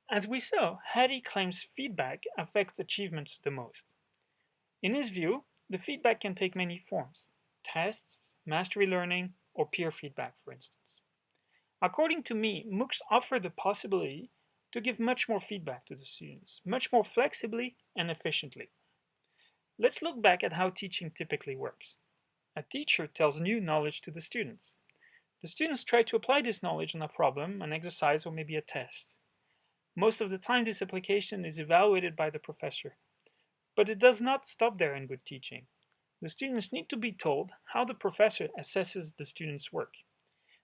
As we saw, Hattie claims feedback affects achievements the most. In his view, the feedback can take many forms: tests, mastery learning, or peer feedback, for instance. According to me, MOOCs offer the possibility to give much more feedback to the students, much more flexibly and efficiently. Let's look back at how teaching typically works. A teacher tells new knowledge to the students. The students try to apply this knowledge on a problem, an exercise, or maybe a test. Most of the time, this application is evaluated by the professor. But it does not stop there in good teaching. The students need to be told how the professor assesses the student's work.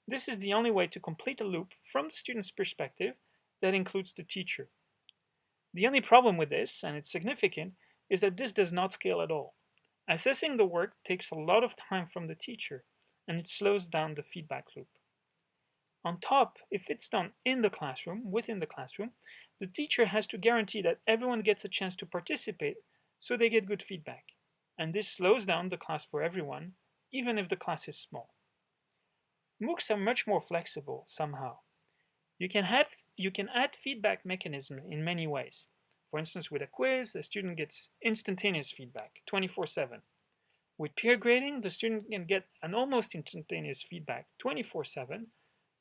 This is the only way to complete a loop from the student's perspective that includes the teacher. The only problem with this, and it's significant, is that this does not scale at all. Assessing the work takes a lot of time from the teacher, and it slows down the feedback loop. On top, if it's done in the classroom, within the classroom, the teacher has to guarantee that everyone gets a chance to participate so they get good feedback. And this slows down the class for everyone, even if the class is small. MOOCs are much more flexible somehow. You can add feedback mechanism in many ways. For instance, with a quiz, the student gets instantaneous feedback, 24/7. With peer grading, the student can get an almost instantaneous feedback, 24/7,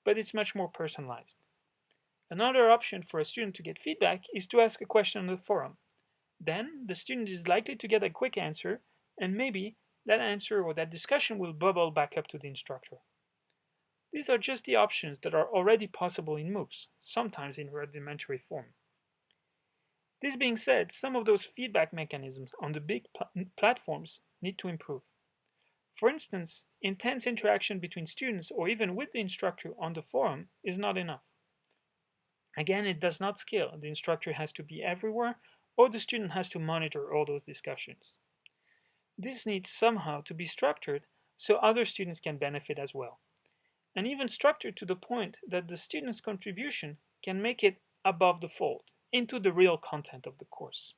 but it's much more personalized. Another option for a student to get feedback is to ask a question on the forum. Then, the student is likely to get a quick answer, and maybe that answer or that discussion will bubble back up to the instructor. These are just the options that are already possible in MOOCs, sometimes in rudimentary form. This being said, some of those feedback mechanisms on the big platforms need to improve. For instance, intense interaction between students or even with the instructor on the forum is not enough. Again, it does not scale. The instructor has to be everywhere, or the student has to monitor all those discussions. This needs somehow to be structured so other students can benefit as well, and even structured to the point that the student's contribution can make it above the fold, into the real content of the course.